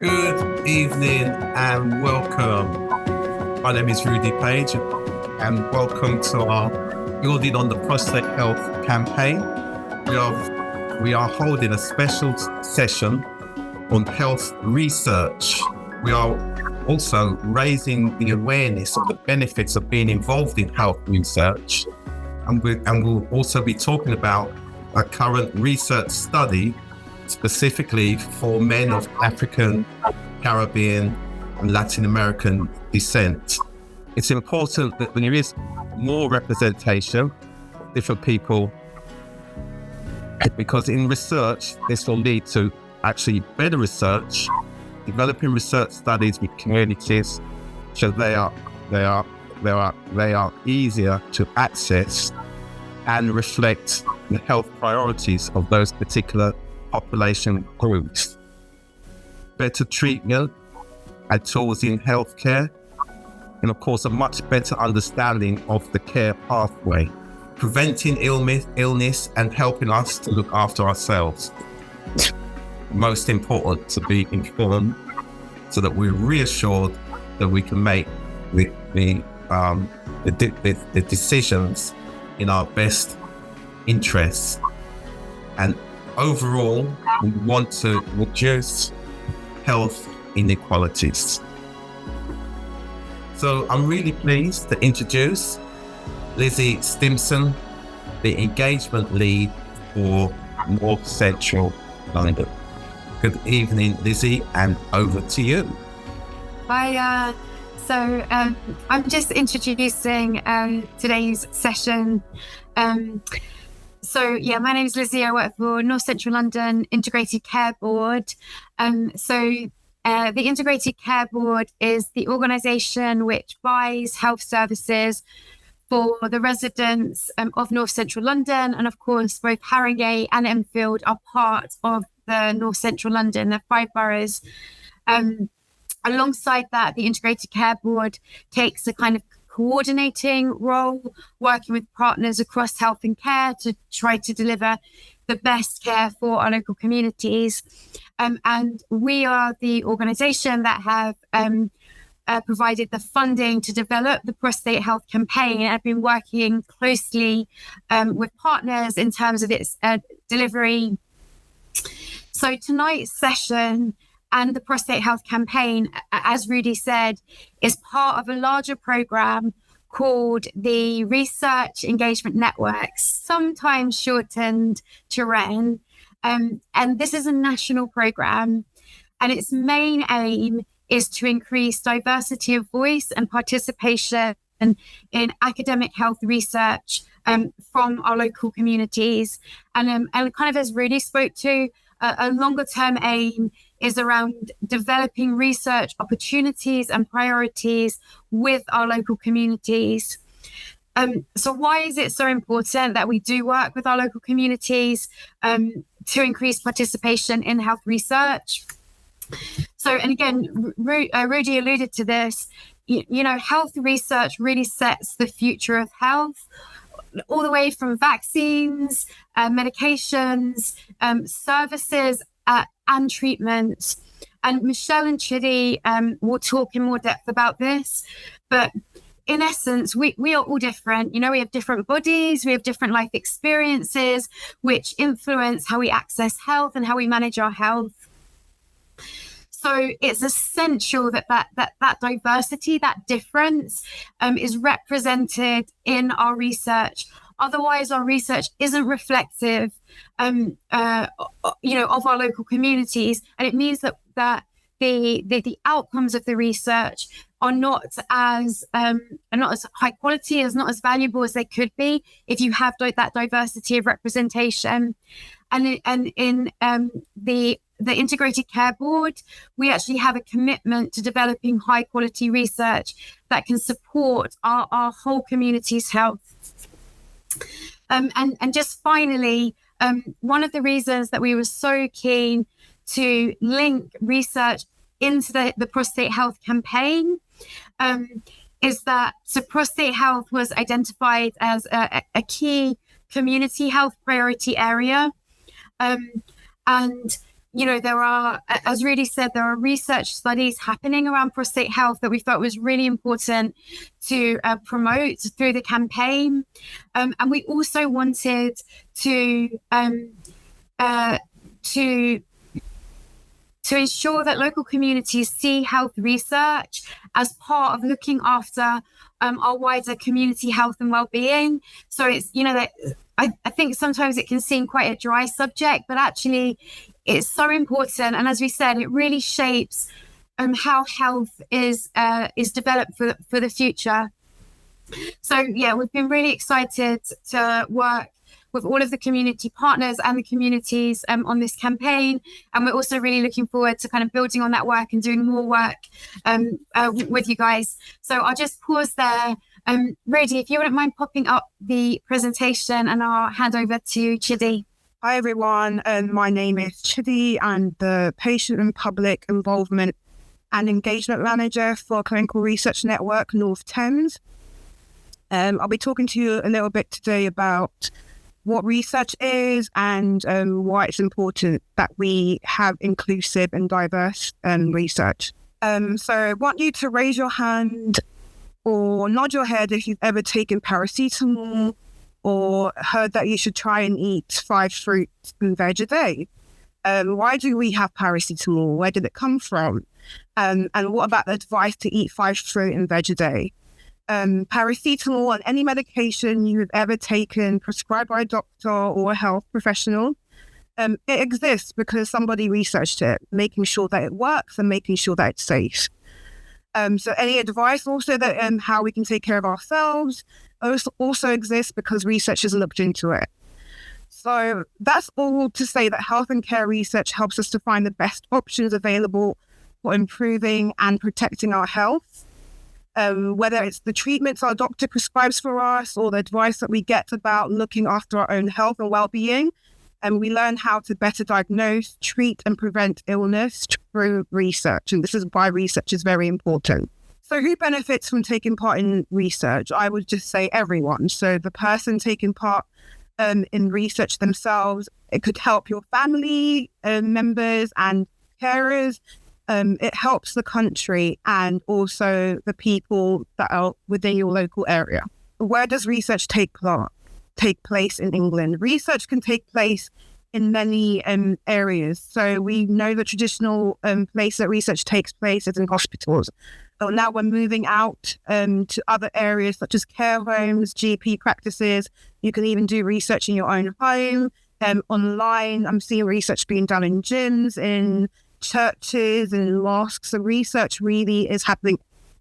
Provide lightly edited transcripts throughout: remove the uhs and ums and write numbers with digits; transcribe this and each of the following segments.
Good evening and welcome. My name is Rudy Page and welcome to our Building on the Prostate Health campaign. We are holding a special session on health research. We are also raising the awareness of the benefits of being involved in health research. And we'll also be talking about a current research study specifically for men of African, Caribbean, and Latin American descent. It's important that there is more representation of different people, because in research, this will lead to actually better research, developing research studies with communities, so they are easier to access and reflect the health priorities of those particular population groups. Better treatment and tools in healthcare, and of course a much better understanding of the care pathway, preventing illness and helping us to look after ourselves. Most important, to be informed so that we're reassured that we can make the decisions in our best interests. And overall, we want to reduce health inequalities. So I'm really pleased to introduce Lizzie Stimson, the engagement lead for North Central London. Good evening, Lizzie, and over to you. Hi, I'm just introducing today's session. My name is Lizzie. I work for North Central London Integrated Care Board. The Integrated Care Board is the organisation which buys health services for the residents of North Central London, and of course both Haringey and Enfield are part of the North Central London, the 5 boroughs. Alongside that, the Integrated Care Board takes a kind of coordinating role, working with partners across health and care to try to deliver the best care for our local communities. And we are the organisation that have provided the funding to develop the Prostate Health campaign, and have been working closely with partners in terms of its delivery. So tonight's session and the Prostate Health campaign, as Rudy said, is part of a larger programme called the Research Engagement Networks, sometimes shortened to REN. And this is a national programme, and its main aim is to increase diversity of voice and participation in academic health research from our local communities. And kind of as Rudy spoke to, a longer term aim is around developing research opportunities and priorities with our local communities. So why is it so important that we do work with our local communities to increase participation in health research? So, and again, Rudy alluded to this, health research really sets the future of health, all the way from vaccines, medications, services, and treatments. And Michelle and Chidi will talk in more depth about this. But in essence, we are all different. We have different bodies, we have different life experiences, which influence how we access health and how we manage our health. So it's essential that diversity, that difference is represented in our research. Otherwise, our research isn't reflective, of our local communities, and it means that the outcomes of the research are not as high quality, not as valuable as they could be if you have that diversity of representation. And in the Integrated Care Board, we actually have a commitment to developing high quality research that can support our whole community's health. And just finally, one of the reasons that we were so keen to link research into the Prostate Health campaign is that prostate health was identified as a key community health priority area. And there are, as Rudy said, there are research studies happening around prostate health that we felt was really important to promote through the campaign. And we also wanted to ensure that local communities see health research as part of looking after our wider community health and well-being. So it's, that I think sometimes it can seem quite a dry subject, but actually it's so important. And as we said, it really shapes how health is developed for the future. So yeah, we've been really excited to work with all of the community partners and the communities on this campaign. And we're also really looking forward to kind of building on that work and doing more work with you guys. So I'll just pause there. Rudy, if you wouldn't mind popping up the presentation, and I'll hand over to Chidi. Hi everyone, my name is Chidi. I'm the Patient and Public Involvement and Engagement Manager for Clinical Research Network North Thames. I'll be talking to you a little bit today about what research is and why it's important that we have inclusive and diverse research. So I want you to raise your hand or nod your head if you've ever taken paracetamol or heard that you should try and eat 5 fruits and veg a day. Why do we have paracetamol? Where did it come from? And what about the advice to eat 5 fruit and veg a day? Paracetamol and any medication you've ever taken prescribed by a doctor or a health professional, it exists because somebody researched it, making sure that it works and making sure that it's safe. So any advice also that how we can take care of ourselves also exists because research has looked into it. So that's all to say that health and care research helps us to find the best options available for improving and protecting our health. Whether it's the treatments our doctor prescribes for us or the advice that we get about looking after our own health and well-being, and we learn how to better diagnose, treat, and prevent illness through research. And this is why research is very important. So who benefits from taking part in research? I would just say everyone. So the person taking part in research themselves, it could help your family members and carers. It helps the country and also the people that are within your local area. Where does research take place in England? Research can take place in many areas. So we know the traditional place that research takes place is in hospitals. But now we're moving out to other areas such as care homes, GP practices. You can even do research in your own home, online. I'm seeing research being done in gyms, in churches and mosques. So research really is happening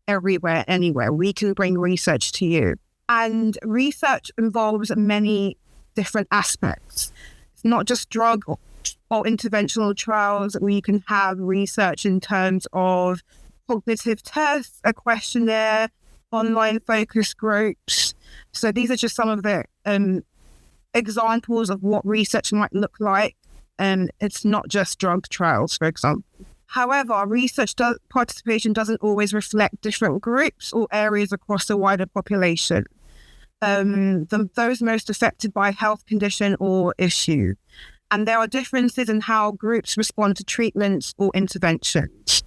everywhere, anywhere. We can bring research to you. And research involves many different aspects. It's not just drug or interventional trials. We can have research in terms of cognitive tests, a questionnaire, online focus groups. So these are just some of the examples of what research might look like. And it's not just drug trials, for example. However, research participation doesn't always reflect different groups or areas across the wider population. Those most affected by health condition or issue. And there are differences in how groups respond to treatments or interventions.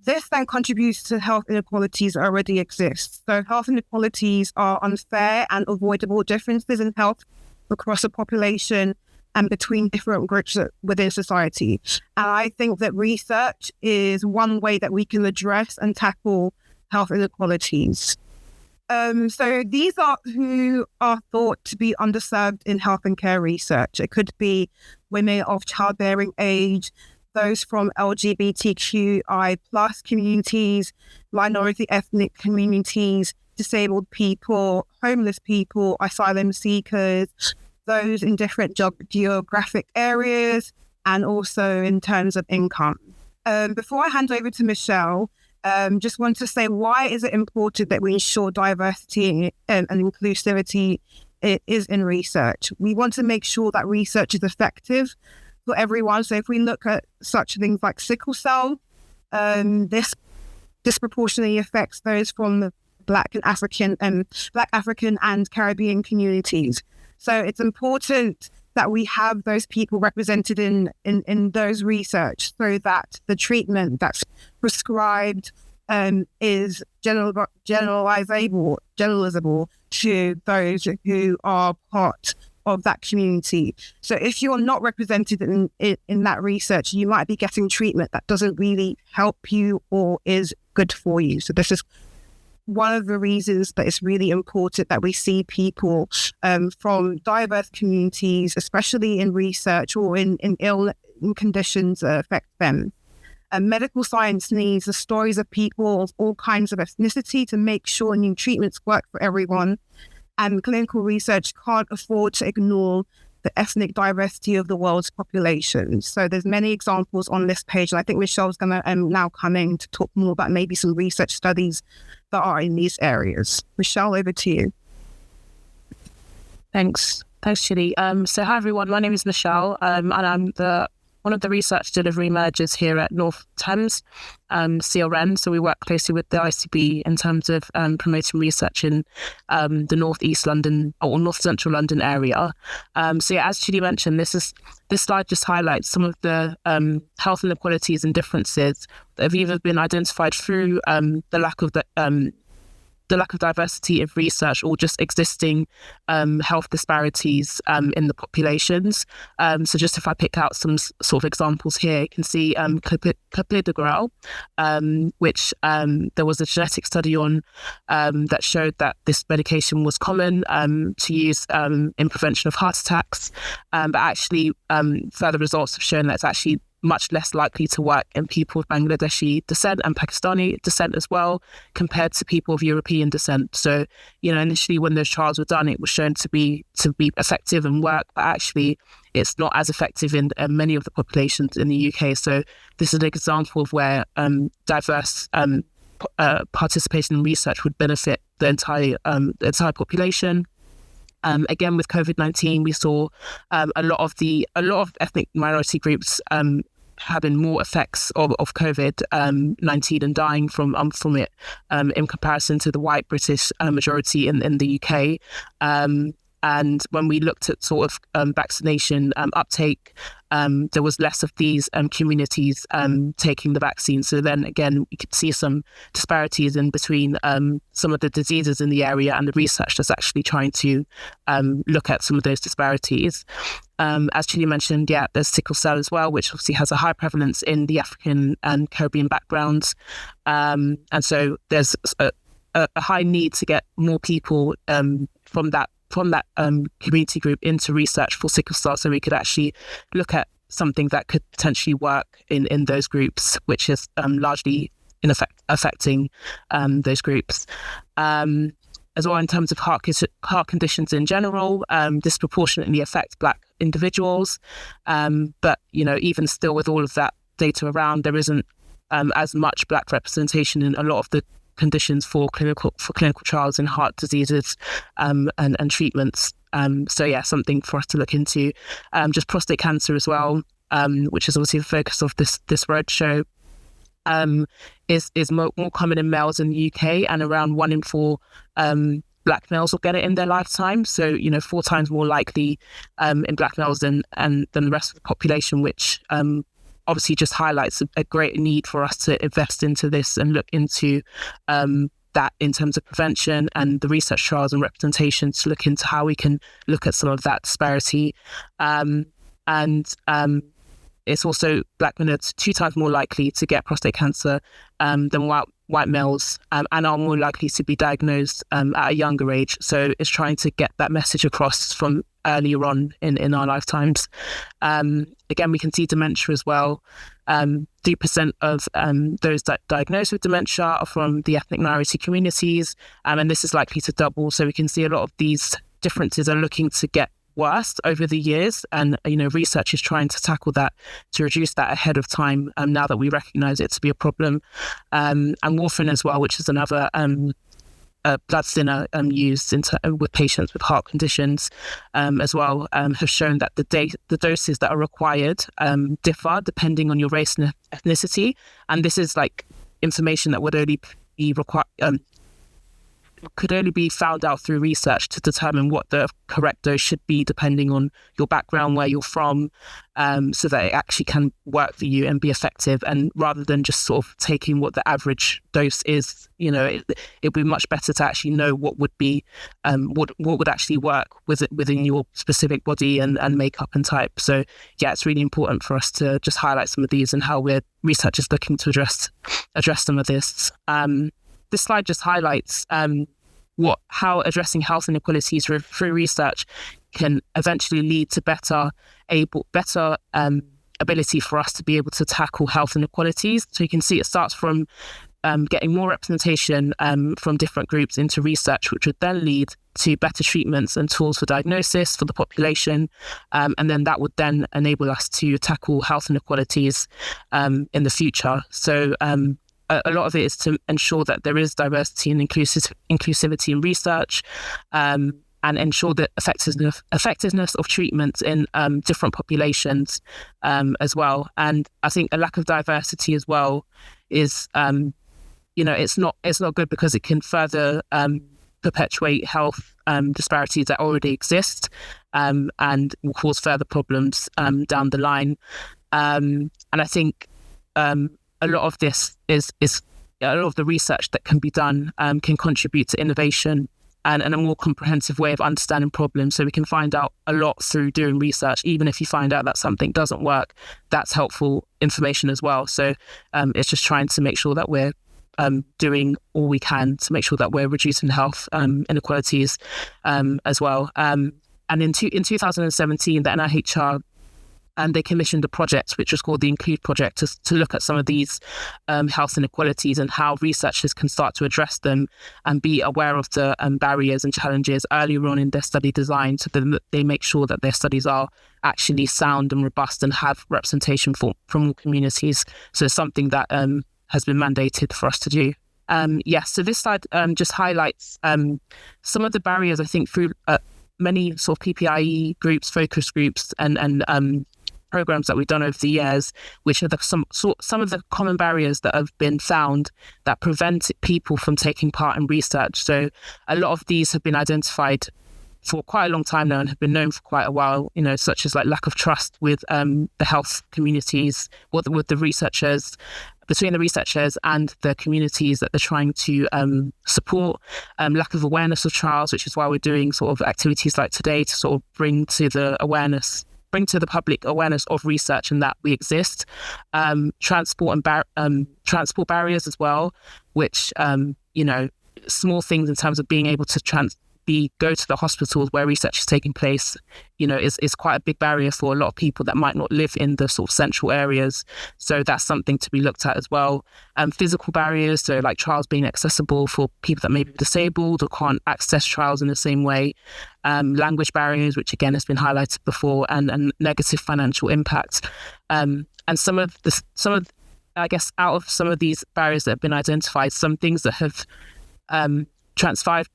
This then contributes to health inequalities that already exist. So health inequalities are unfair and avoidable differences in health across a population and between different groups within society. And I think that research is one way that we can address and tackle health inequalities. So these are who are thought to be underserved in health and care research. It could be women of childbearing age, those from LGBTQI+ communities, minority ethnic communities, disabled people, homeless people, asylum seekers, those in different geographic areas, and also in terms of income. Before I hand over to Michelle, just want to say, why is it important that we ensure diversity and inclusivity is in research? We want to make sure that research is effective for everyone. So if we look at such things like sickle cell, this disproportionately affects those from the Black African and Caribbean communities. So it's important that we have those people represented in those research, so that the treatment that's prescribed is generalizable to those who are part of that community. So if you're not represented in that research, you might be getting treatment that doesn't really help you or is good for you. So this is one of the reasons that it's really important that we see people from diverse communities, especially in research or in conditions that affect them. Medical science needs the stories of people of all kinds of ethnicity to make sure new treatments work for everyone. And clinical research can't afford to ignore the ethnic diversity of the world's population. So there's many examples on this page, and I think Michelle's going to now come in to talk more about maybe some research studies that are in these areas. Michelle, over to you. Thanks, Chidi. So hi everyone, my name is Michelle, and I'm one of the research delivery managers here at North Thames CRN. So we work closely with the ICB in terms of promoting research in the North East London or North Central London area. So yeah, as Chidi mentioned, this slide just highlights some of the health inequalities and differences that have either been identified through the lack of diversity of research or just existing health disparities in the populations. So just if I pick out some sort of examples here, you can see clopidogrel, which there was a genetic study on that showed that this medication was common to use in prevention of heart attacks. But actually, further results have shown that it's actually much less likely to work in people of Bangladeshi descent and Pakistani descent as well, compared to people of European descent. So, initially when those trials were done, it was shown to be effective and work, but actually it's not as effective in many of the populations in the UK. So this is an example of where diverse participation in research would benefit the entire population. Again, with COVID-19, we saw a lot of ethnic minority groups having more effects of COVID-19 and dying from it in comparison to the white British majority in the UK. And when we looked at sort of vaccination uptake, there was less of these communities taking the vaccine. So then again, we could see some disparities in between some of the diseases in the area and the research that's actually trying to look at some of those disparities. As Chidi mentioned, there's sickle cell as well, which obviously has a high prevalence in the African and Caribbean backgrounds. And so there's a high need to get more people from that community group into research for sickle cell, so we could actually look at something that could potentially work in those groups, which is largely in effect affecting those groups. As well, in terms of heart conditions in general, disproportionately affect Black individuals. But even still, with all of that data around, there isn't as much Black representation in a lot of the conditions for clinical trials in heart diseases and treatments. So something for us to look into. Just prostate cancer as well, which is obviously the focus of this roadshow, is more common in males in the UK, and around 1 in 4 Black males will get it in their lifetime. So 4 times more likely in Black males than the rest of the population, which obviously just highlights a great need for us to invest into this and look into that in terms of prevention and the research trials and representation to look into how we can look at some of that disparity. And it's also Black men are 2 times more likely to get prostate cancer than white males, and are more likely to be diagnosed at a younger age. So it's trying to get that message across from earlier on in our lifetimes. Again, we can see dementia as well. 3% of those diagnosed with dementia are from the ethnic minority communities, and this is likely to double. So we can see a lot of these differences are looking to get worse over the years, and research is trying to tackle that to reduce that ahead of time, now that we recognise it to be a problem. And warfarin as well, which is another blood thinner used with patients with heart conditions as well, have shown that the doses that are required differ depending on your race and ethnicity, and this is like information that would only be could only be found out through research to determine what the correct dose should be depending on your background, where you're from, so that it actually can work for you and be effective. And rather than just sort of taking what the average dose is, it'd be much better to actually know what would be, what would actually work within your specific body and makeup and type. So yeah, it's really important for us to just highlight some of these and how research is looking to address some of this. This slide just highlights how addressing health inequalities through research can eventually lead to better ability for us to be able to tackle health inequalities. So you can see it starts from getting more representation from different groups into research, which would then lead to better treatments and tools for diagnosis for the population. And then that would then enable us to tackle health inequalities in the future. So a lot of it is to ensure that there is diversity and inclusivity in research, and ensure the effectiveness of treatments in different populations as well. And I think a lack of diversity as well is, it's not good, because it can further perpetuate health disparities that already exist, and will cause further problems down the line. And I think a lot of this is a lot of the research that can be done can contribute to innovation and a more comprehensive way of understanding problems. So we can find out a lot through doing research. Even if you find out that something doesn't work, that's helpful information as well. So it's just trying to make sure that we're doing all we can to make sure that we're reducing health inequalities as well. And in 2017, the NIHR, they commissioned a project which was called the Include Project to look at some of these health inequalities and how researchers can start to address them and be aware of the barriers and challenges earlier on in their study design, so that they make sure that their studies are actually sound and robust and have representation from all communities. So it's something that has been mandated for us to do. So this slide just highlights some of the barriers, I think, through many sort of PPIE groups, focus groups, and programs that we've done over the years, which are some of the common barriers that have been found that prevent people from taking part in research. So a lot of these have been identified for quite a long time now and have been known for quite a while, such as like lack of trust with the health communities, with the researchers, between the researchers and the communities that they're trying to support, lack of awareness of trials, which is why we're doing sort of activities like today to sort of bring to the public awareness of research and that we exist. Transport barriers as well, which small things in terms of being able to go to the hospitals where research is taking place, is quite a big barrier for a lot of people that might not live in the sort of central areas. So that's something to be looked at as well. Physical barriers, so like trials being accessible for people that may be disabled or can't access trials in the same way. Language barriers, which again has been highlighted before, and negative financial impact. And some of I guess out of some of these barriers that have been identified, some things that have transpired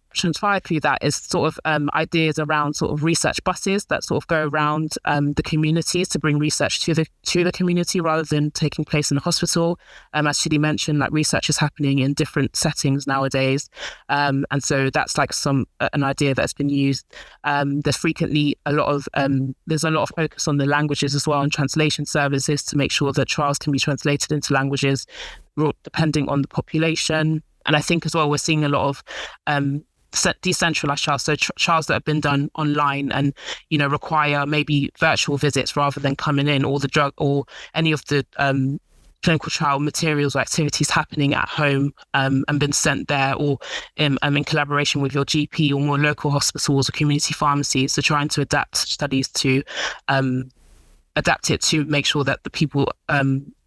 through that is sort of ideas around sort of research buses that sort of go around the communities to bring research to the community rather than taking place in the hospital. As Chidi mentioned, like research is happening in different settings nowadays, and so that's like an idea that's been used. There's frequently a lot of focus on the languages as well, and translation services to make sure that trials can be translated into languages depending on the population. And I think as well, we're seeing a lot of decentralized trials, so trials that have been done online and, require maybe virtual visits rather than coming in, or the drug or any of the clinical trial materials or activities happening at home and been sent there, or in collaboration with your GP or more local hospitals or community pharmacies. So trying to adapt studies to adapt it to make sure that the people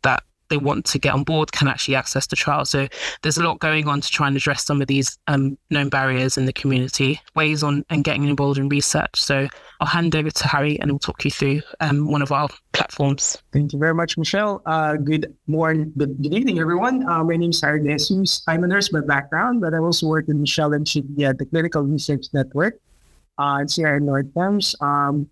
that they want to get on board can actually access the trial. So there's a lot going on to try and address some of these known barriers in the community, ways on and getting involved in research. So I'll hand over to Harry and he'll talk you through one of our platforms. Thank you very much, Michelle. Good evening, everyone. My name is Harry Jesus. I'm a nurse by background, but I also work with Michelle and Chidi at the Clinical Research Network. It's here in North Thames.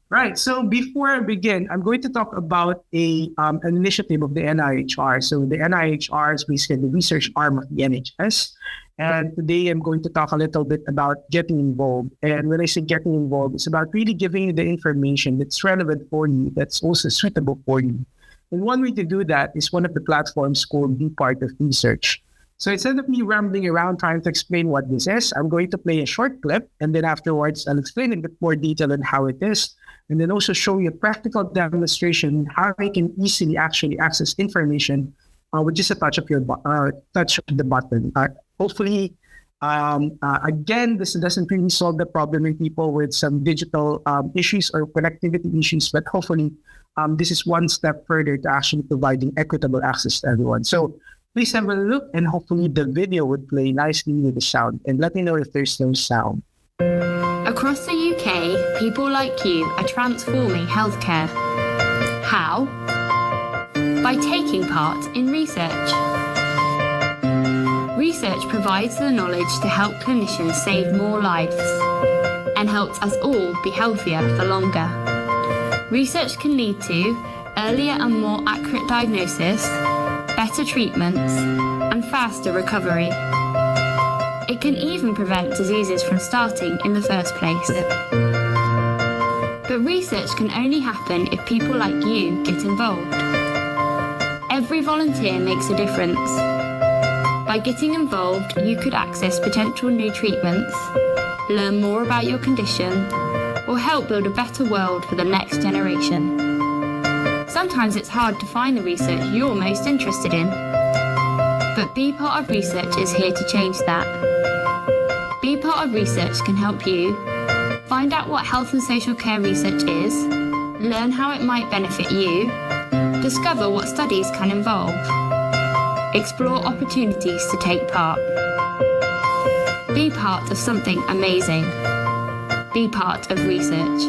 Right. So before I begin, I'm going to talk about an initiative of the NIHR. So the NIHR is basically the research arm of the NHS. And today I'm going to talk a little bit about getting involved. And when I say getting involved, it's about really giving you the information that's relevant for you, that's also suitable for you. And one way to do that is one of the platforms called Be Part of Research. So instead of me rambling around trying to explain what this is, I'm going to play a short clip, and then afterwards I'll explain in a bit more detail on how it is, and then also show you a practical demonstration how you can easily actually access information with just a touch of the button. Hopefully, again, this doesn't really solve the problem in people with some digital issues or connectivity issues, but hopefully this is one step further to actually providing equitable access to everyone. So please have a look, and hopefully the video would play nicely with the sound. And let me know if there's no sound. Across the UK, people like you are transforming healthcare. How? By taking part in research. Research provides the knowledge to help clinicians save more lives and helps us all be healthier for longer. Research can lead to earlier and more accurate diagnosis, better treatments, and faster recovery. It can even prevent diseases from starting in the first place. But research can only happen if people like you get involved. Every volunteer makes a difference. By getting involved, you could access potential new treatments, learn more about your condition, or help build a better world for the next generation. Sometimes it's hard to find the research you're most interested in. But Be Part of Research is here to change that. Be Part of Research can help you find out what health and social care research is, learn how it might benefit you, discover what studies can involve, explore opportunities to take part. Be part of something amazing. Be part of research.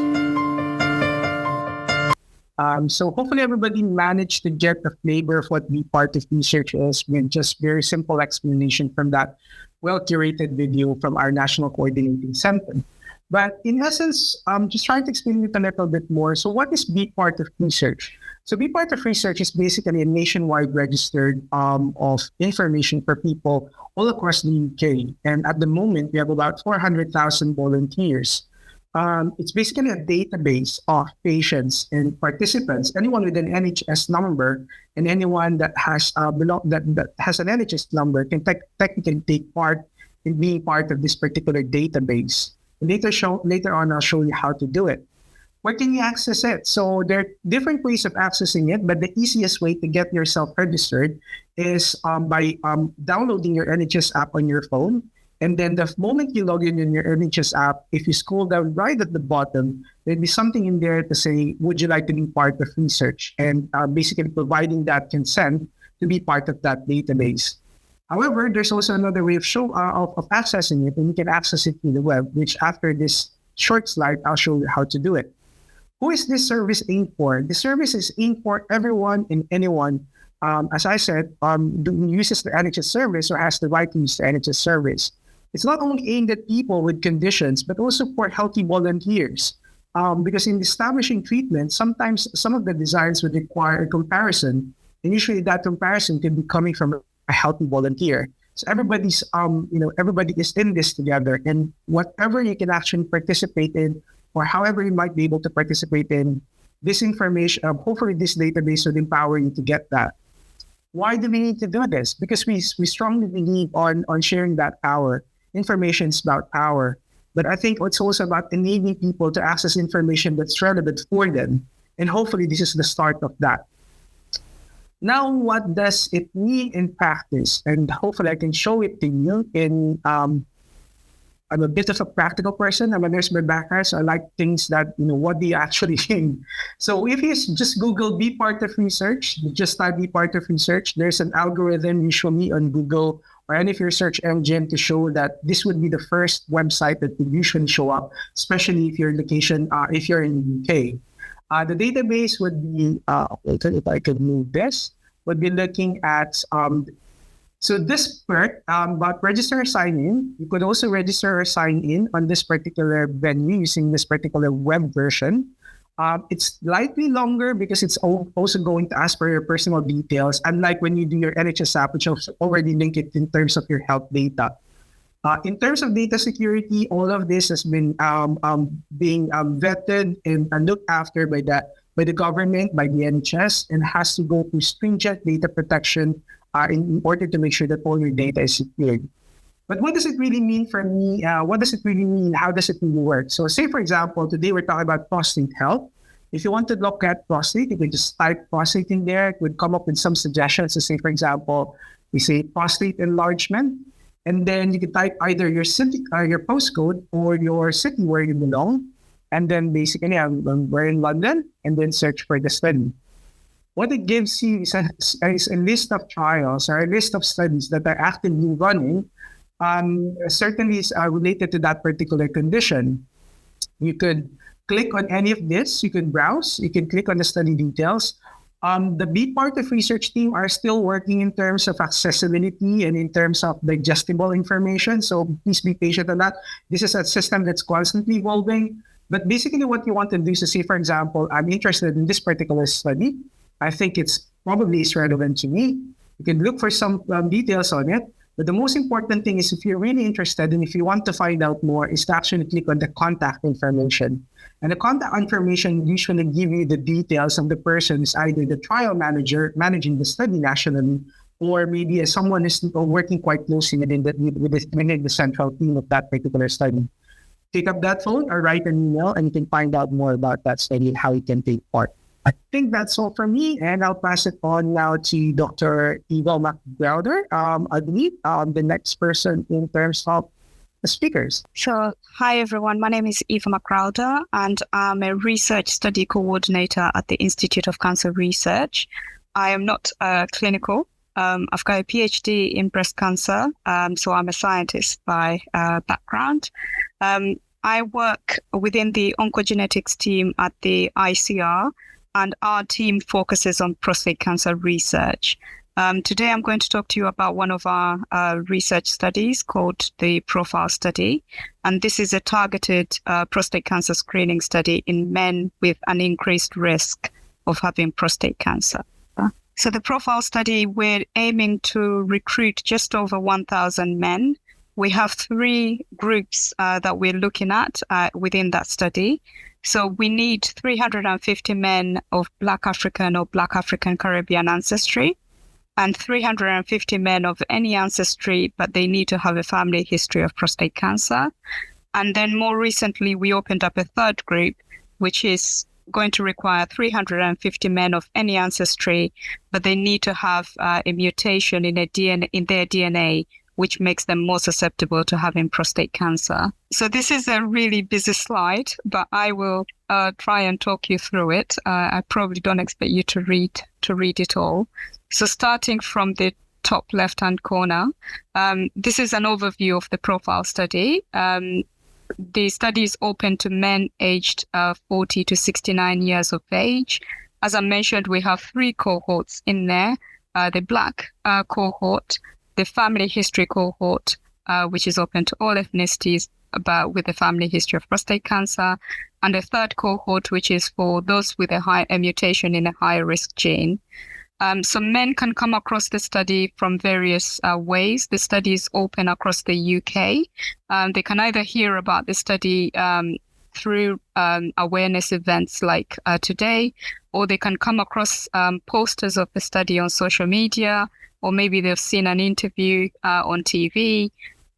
So hopefully everybody managed to get a flavor of what Be Part of Research is with just very simple explanation from that well-curated video from our National Coordinating Center. But in essence, just trying to explain it a little bit more. So what is Be Part of Research? So Be Part of Research is basically a nationwide registered of information for people all across the UK. And at the moment, we have about 400,000 volunteers. It's basically a database of patients and participants, anyone with an NHS number and anyone that has that has an NHS number can technically take part in being part of this particular database. And later on, I'll show you how to do it. Where can you access it? So there are different ways of accessing it, but the easiest way to get yourself registered is by downloading your NHS app on your phone. And then the moment you log in your NHS app, if you scroll down right at the bottom, there'll be something in there to say, would you like to be part of research? And basically providing that consent to be part of that database. However, there's also another way of accessing it, and you can access it through the web, which after this short slide, I'll show you how to do it. Who is this service aimed for? The service is aimed for everyone and anyone, as I said, uses the NHS service or has the right to use the NHS service. It's not only aimed at people with conditions, but also for healthy volunteers. Because in establishing treatment, sometimes some of the designs would require a comparison, and usually that comparison can be coming from a healthy volunteer. So everybody is in this together, and whatever you can actually participate in, or however you might be able to participate in this information, hopefully this database would empower you to get that. Why do we need to do this? Because we strongly believe on sharing that power. Information is about power, but I think it's also about enabling people to access information that's relevant for them. And hopefully this is the start of that. Now, what does it mean in practice? And hopefully I can show it to you in, I'm a bit of a practical person. I'm a nurse by background, so I like things that, what do you actually mean? So if you just Google Be Part of Research, just type Be Part of Research, there's an algorithm usually on Google or any of your search engine to show that this would be the first website that would usually show up, especially if you're in the UK. The database would be, if I could move this, would be looking at, so this part about register or sign in. You could also register or sign in on this particular venue using this particular web version. It's slightly longer because it's also going to ask for your personal details, unlike when you do your NHS app, which already link it in terms of your health data. In terms of data security, all of this has been being vetted and looked after by the government, by the NHS, and has to go through stringent data protection in order to make sure that all your data is secured. But what does it really mean for me? What does it really mean? How does it really work? So say, for example, today we're talking about prostate health. If you want to look at prostate, you can just type prostate in there. It would come up with some suggestions. So say, for example, we say prostate enlargement. And then you can type either your city, your postcode, or your city where you belong. And then basically, we're in London, and then search for the study. What it gives you is a list of trials or a list of studies that are actively running, certainly is related to that particular condition. You could click on any of this, you can browse, you can click on the study details. The B part of research team are still working in terms of accessibility and in terms of digestible information. So please be patient on that. This is a system that's constantly evolving. But basically what you want to do is to say, for example, I'm interested in this particular study. I think it's probably is relevant to me. You can look for some details on it. But the most important thing is if you're really interested and if you want to find out more is to actually click on the contact information. And the contact information usually give you the details of the person who's either the trial manager managing the study nationally, or maybe someone is working quite closely within the central team of that particular study. Pick up that phone or write an email and you can find out more about that study and how you can take part. I think that's all from me, and I'll pass it on now to Dr. Eva McGrowder. I believe the next person in terms of the speakers. Sure. Hi, everyone. My name is Eva McGrowder, and I'm a research study coordinator at the Institute of Cancer Research. I am not clinical. I've got a PhD in breast cancer, so I'm a scientist by background. I work within the oncogenetics team at the ICR, and our team focuses on prostate cancer research. Today, I'm going to talk to you about one of our research studies called the Profile Study. And this is a targeted prostate cancer screening study in men with an increased risk of having prostate cancer. So the Profile Study, we're aiming to recruit just over 1,000 men. We have 3 groups that we're looking at within that study. So we need 350 men of Black African or Black African Caribbean ancestry, and 350 men of any ancestry, but they need to have a family history of prostate cancer. And then more recently, we opened up a 3rd group, which is going to require 350 men of any ancestry, but they need to have a mutation in their DNA, which makes them more susceptible to having prostate cancer. So this is a really busy slide, but I will try and talk you through it. I probably don't expect you to read it all. So starting from the top left-hand corner, this is an overview of the Profile Study. The study is open to men aged 40 to 69 years of age. As I mentioned, we have 3 cohorts in there, the Black cohort, the family history cohort, which is open to all ethnicities with a family history of prostate cancer, and a 3rd cohort, which is for those with a mutation in a high-risk gene. So men can come across the study from various ways. The study is open across the UK. They can either hear about the study through awareness events like today, or they can come across posters of the study on social media, or maybe they've seen an interview on TV.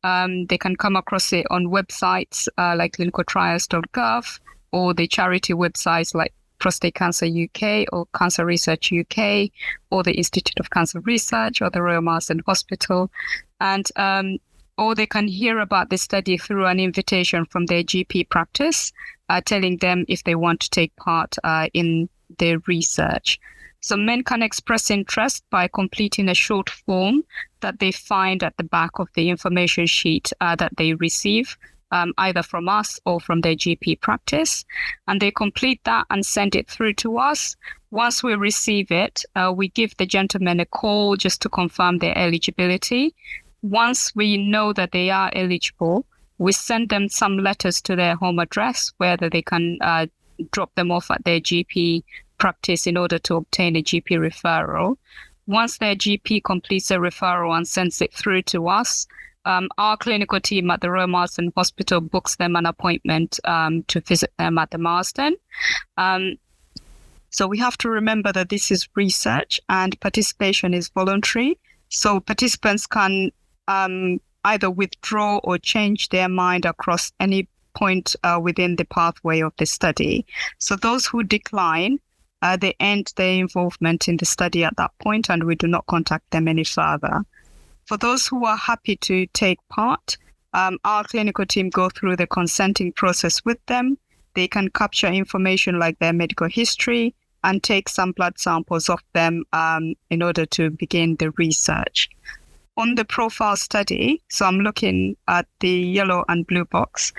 They can come across it on websites like clinicaltrials.gov, or the charity websites like Prostate Cancer UK or Cancer Research UK, or the Institute of Cancer Research, or the Royal Marsden Hospital. And or they can hear about the study through an invitation from their GP practice, telling them if they want to take part in their research. So men can express interest by completing a short form that they find at the back of the information sheet that they receive, either from us or from their GP practice. And they complete that and send it through to us. Once we receive it, we give the gentleman a call just to confirm their eligibility. Once we know that they are eligible, we send them some letters to their home address where they can drop them off at their GP practice in order to obtain a GP referral. Once their GP completes a referral and sends it through to us, our clinical team at the Royal Marsden Hospital books them an appointment to visit them at the Marsden. So we have to remember that this is research and participation is voluntary. So participants can either withdraw or change their mind across any point within the pathway of the study. So those who decline, they end their involvement in the study at that point, and we do not contact them any further. For those who are happy to take part, our clinical team go through the consenting process with them. They can capture information like their medical history and take some blood samples of them in order to begin the research. On the profile study, so I'm looking at the yellow and blue box,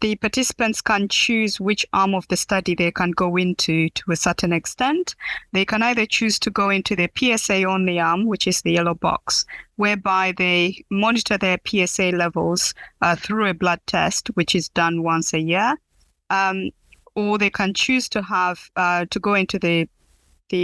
the participants can choose which arm of the study they can go into to a certain extent. They can either choose to go into the PSA-only arm, which is the yellow box, whereby they monitor their PSA levels through a blood test, which is done once a year. Or they can choose to have to go into the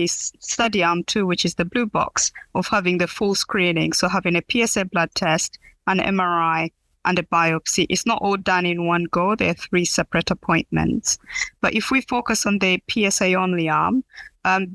study arm 2, which is the blue box, of having the full screening. So having a PSA blood test, an MRI, and a biopsy. It's not all done in one go. There are 3 separate appointments. But if we focus on the PSA only arm,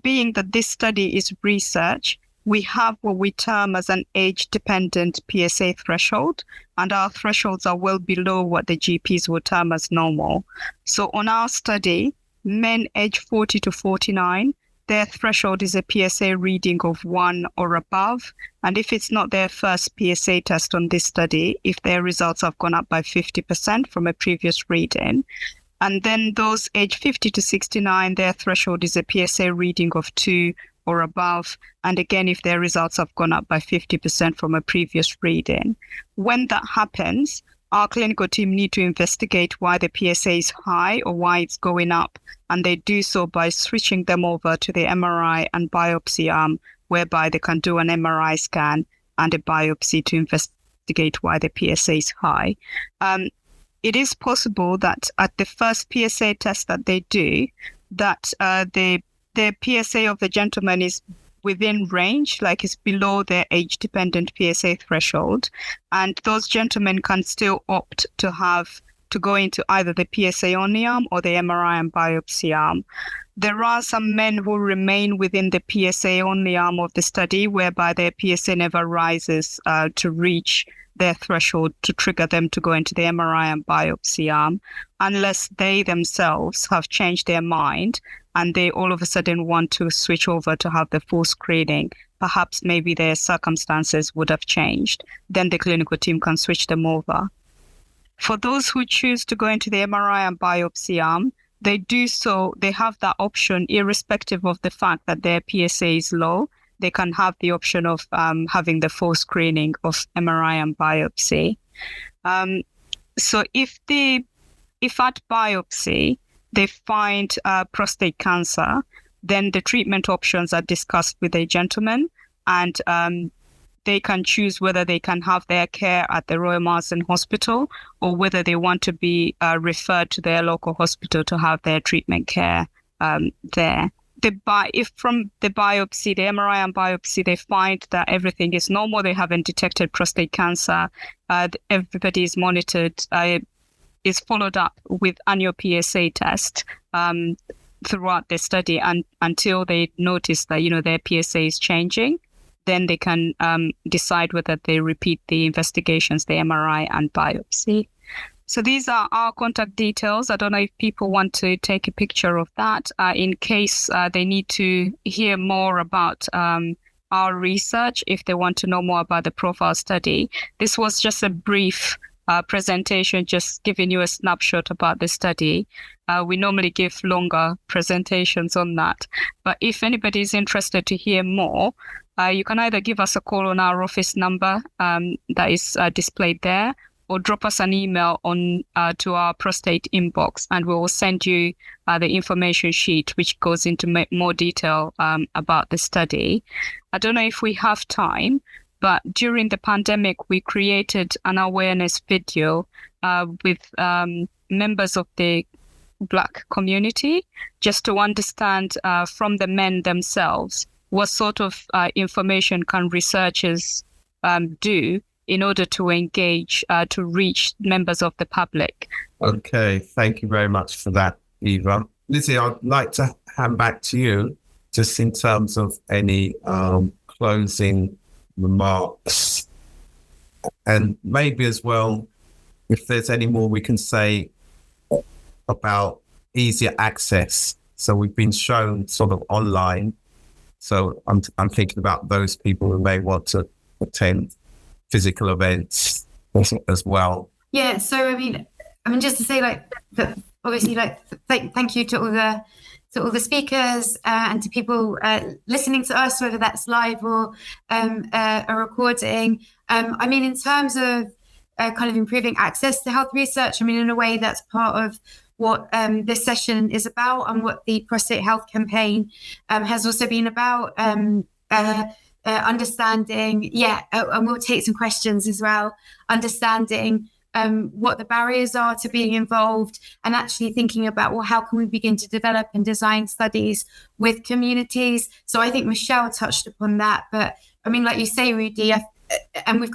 being that this study is research, we have what we term as an age-dependent PSA threshold, and our thresholds are well below what the GPs would term as normal. So on our study, men aged 40 to 49, their threshold is a PSA reading of 1 or above. And if it's not their first PSA test on this study, if their results have gone up by 50% from a previous reading. And then those aged 50 to 69, their threshold is a PSA reading of 2 or above. And again, if their results have gone up by 50% from a previous reading. When that happens, our clinical team need to investigate why the PSA is high or why it's going up. And they do so by switching them over to the MRI and biopsy arm, whereby they can do an MRI scan and a biopsy to investigate why the PSA is high. It is possible that at the first PSA test that they do, that the PSA of the gentleman is within range, like it's below their age-dependent PSA threshold, and those gentlemen can still opt to go into either the PSA-only arm or the MRI and biopsy arm. There are some men who remain within the PSA-only arm of the study, whereby their PSA never rises to reach their threshold to trigger them to go into the MRI and biopsy arm, unless they themselves have changed their mind and they all of a sudden want to switch over to have the full screening. Perhaps maybe their circumstances would have changed. Then the clinical team can switch them over. For those who choose to go into the MRI and biopsy arm, they do so, they have that option irrespective of the fact that their PSA is low. They can have the option of having the full screening of MRI and biopsy. So if at biopsy they find prostate cancer, then the treatment options are discussed with a gentleman, and they can choose whether they can have their care at the Royal Marsden Hospital or whether they want to be referred to their local hospital to have their treatment care there. If from the biopsy, the MRI and biopsy, they find that everything is normal, they haven't detected prostate cancer, everybody is monitored, is followed up with annual PSA test throughout the study and until they notice that, their PSA is changing, then they can decide whether they repeat the investigations, the MRI and biopsy. So these are our contact details. I don't know if people want to take a picture of that in case they need to hear more about our research, if they want to know more about the profile study. This was just a brief presentation, just giving you a snapshot about the study. We normally give longer presentations on that. But if anybody is interested to hear more, you can either give us a call on our office number that is displayed there, or drop us an email on to our prostate inbox, and we will send you the information sheet, which goes into more detail about the study. I don't know if we have time, but during the pandemic, we created an awareness video with members of the Black community, just to understand from the men themselves what sort of information can researchers do in order to engage, to reach members of the public. Okay, thank you very much for that, Eva. Lizzie, I'd like to hand back to you just in terms of any closing remarks, and maybe as well, if there's any more we can say about easier access. So we've been shown sort of online. So I'm thinking about those people who may want to attend physical events as well. Yeah. So I mean, just to say, like, obviously, like, thank you to all the speakers and to people listening to us, whether that's live or a recording. I mean, in terms of kind of improving access to health research, I mean, in a way, that's part of what this session is about, and what the Prostate Health campaign has also been about. Understanding, and we'll take some questions as well, understanding what the barriers are to being involved, and actually thinking about, well, how can we begin to develop and design studies with communities? So I think Michelle touched upon that, but I mean, like you say, Rudy, and we've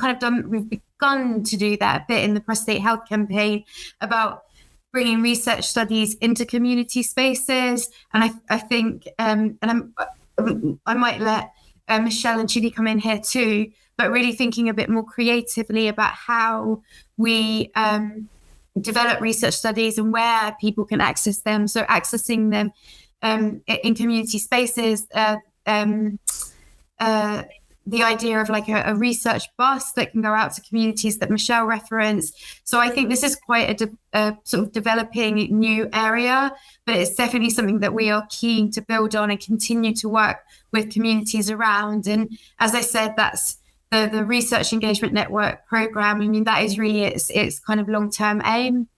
begun to do that a bit in the Prostate Health campaign about bringing research studies into community spaces. And I think, I might let Michelle and Chidi come in here too, but really thinking a bit more creatively about how we develop research studies and where people can access them. So accessing them in community spaces, the idea of like a research bus that can go out to communities that Michelle referenced. So I think this is quite a sort of developing new area, but it's definitely something that we are keen to build on and continue to work with communities around. And as I said, that's the Research Engagement Network program. I mean, that is really its kind of long-term aim.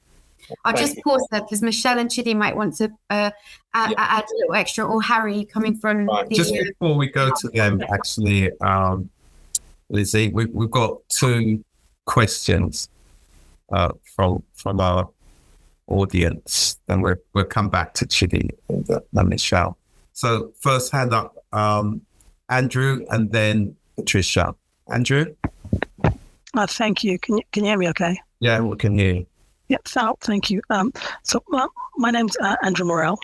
I'll just pause there because Michelle and Chidi might want to add a little extra, or Harry coming from. Right. Just before we go to them, actually, Lizzie, we've got two questions from our audience, and we'll come back to Chidi and Michelle. So first hand up, Andrew, and then Patricia. Andrew? Thank you. Can you hear me okay? Yeah, we can hear you. Yeah, thank you. So my name's Andrew Morrell.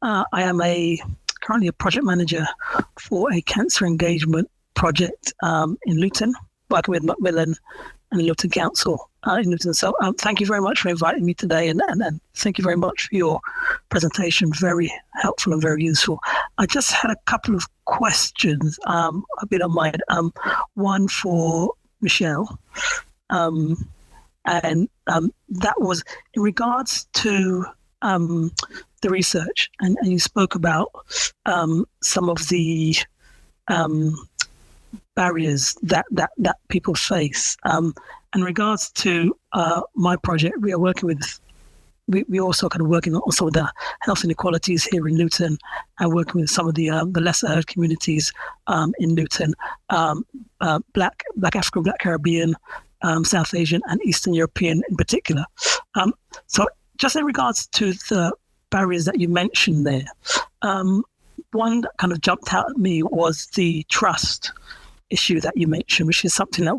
I am currently a project manager for a cancer engagement project in Luton, working with Macmillan and Luton Council in Luton. So thank you very much for inviting me today, and thank you very much for your presentation. Very helpful and very useful. I just had a couple of questions, a bit on mind. One for Michelle. And that was in regards to the research, and you spoke about some of the barriers that people face. In regards to my project, we are working with. We also kind of working on some of the health inequalities here in Luton, and working with some of the lesser heard communities in Luton, Black African, Black Caribbean, South Asian and Eastern European in particular. So just in regards to the barriers that you mentioned there, one that kind of jumped out at me was the trust issue that you mentioned, which is something that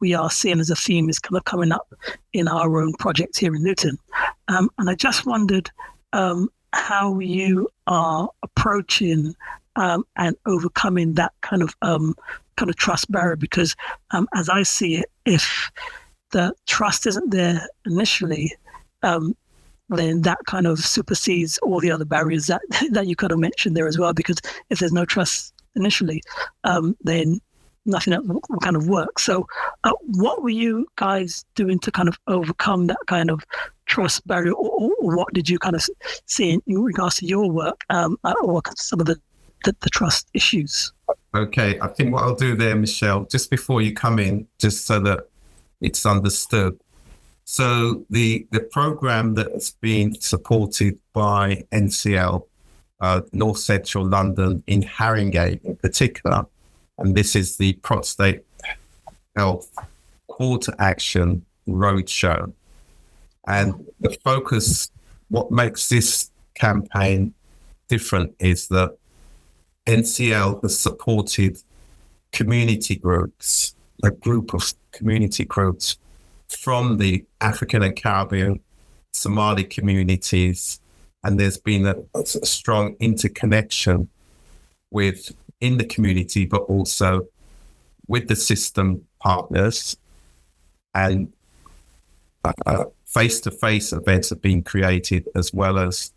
we are seeing as a theme is kind of coming up in our own project here in Luton. And I just wondered how you are approaching and overcoming that kind of trust barrier, because as I see it, if the trust isn't there initially, then that kind of supersedes all the other barriers that you kind of mentioned there as well, because if there's no trust initially, then nothing else will kind of work. So what were you guys doing to kind of overcome that kind of trust barrier, or what did you kind of see in regards to your work, or some of the trust issues? Okay, I think what I'll do there, Michelle, just before you come in, just so that it's understood. So the program that has been supported by NCL, North Central London in Haringey in particular, and this is the Prostate Health Call to Action Roadshow. And the focus, what makes this campaign different is that NCL has supported community groups a group of community groups from the African and Caribbean, Somali communities, and there's been a strong interconnection in the community, but also with the system partners, and face-to-face events have been created as well as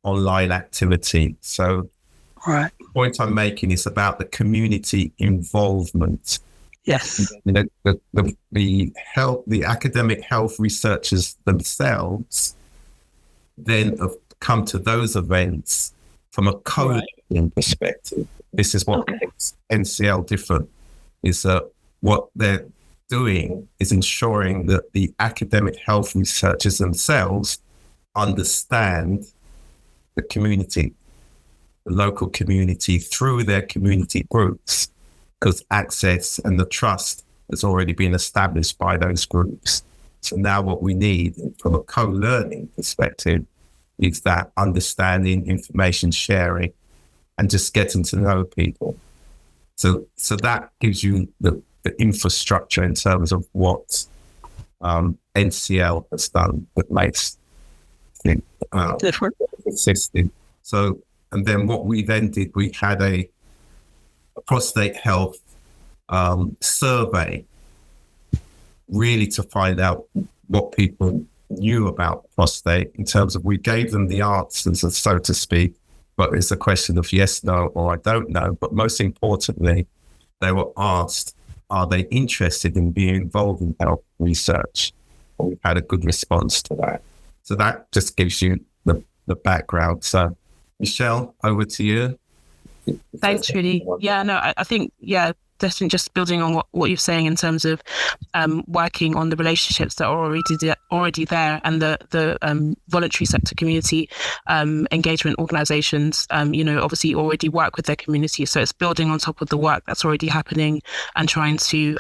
online activity. So right. The point I'm making is about the community involvement. Yes. The academic health researchers themselves then have come to those events from a co-learning perspective. This is what makes NCL different, is that what they're doing is ensuring that the academic health researchers themselves understand the community, the local community, through their community groups, because access and the trust has already been established by those groups. So now what we need from a co-learning perspective is that understanding, information sharing, and just getting to know people. So that gives you the infrastructure in terms of what NCL has done that makes it different. Consistent. So, and then what we then did, we had a prostate health survey, really to find out what people knew about prostate, in terms of, we gave them the answers, so to speak, but it's a question of yes, no, or I don't know. But most importantly, they were asked, are they interested in being involved in health research? And we've had a good response to that. So that just gives you the background. So Michelle, over to you. Thanks, Rudy. Yeah, no, I think, definitely just building on what you're saying in terms of working on the relationships that are already there, and the voluntary sector community engagement organizations, obviously already work with their community. So it's building on top of the work that's already happening and trying to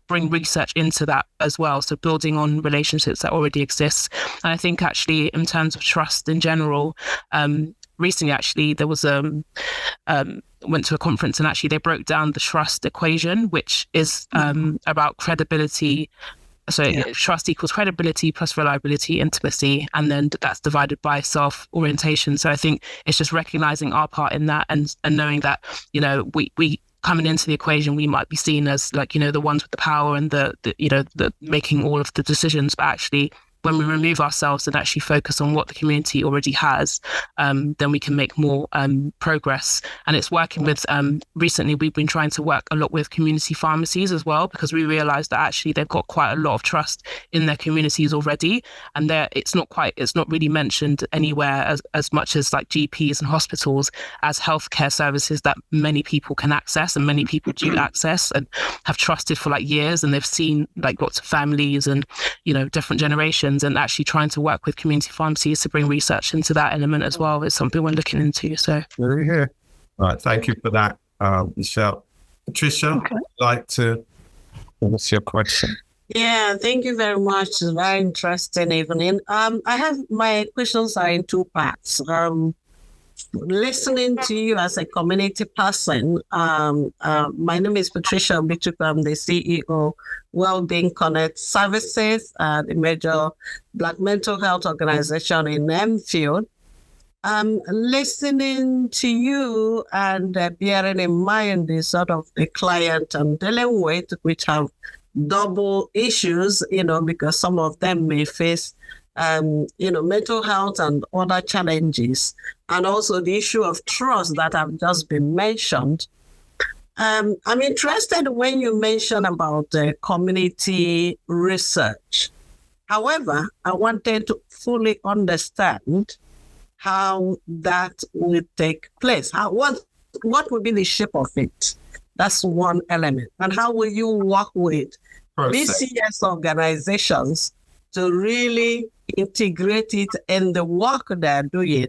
bring research into that as well. So building on relationships that already exist. And I think actually in terms of trust in general, recently actually there was went to a conference, and actually they broke down the trust equation, which is about credibility. So trust equals credibility plus reliability, intimacy, and then that's divided by self-orientation. So I think it's just recognizing our part in that, and knowing that, we coming into the equation, we might be seen as the ones with the power and the making all of the decisions, but actually when we remove ourselves and actually focus on what the community already has, then we can make more progress. And it's working with, recently we've been trying to work a lot with community pharmacies as well, because we realised that actually they've got quite a lot of trust in their communities already. And it's not really mentioned anywhere as much as like GPs and hospitals as healthcare services that many people can access, and many people do access and have trusted for years, and they've seen lots of families and, different generations. And actually trying to work with community pharmacies to bring research into that element as well is something we're looking into. So very here. All right, thank you for that, Michelle. Patricia, would you like to give us your question? Yeah, thank you very much. It's a very interesting evening. I have my questions are in two parts. Listening to you as a community person, my name is Patricia Bichuk. I'm the CEO, Wellbeing Connect Services, the major Black mental health organization in Enfield. Listening to you and bearing in mind the sort of the client I'm dealing with, which have double issues, because some of them may face mental health and other challenges, and also the issue of trust that have just been mentioned. I'm interested when you mention about community research. However, I wanted to fully understand how that would take place. What would be the shape of it? That's one element. And how will you work with BCS organizations to really integrate it in the work they're doing,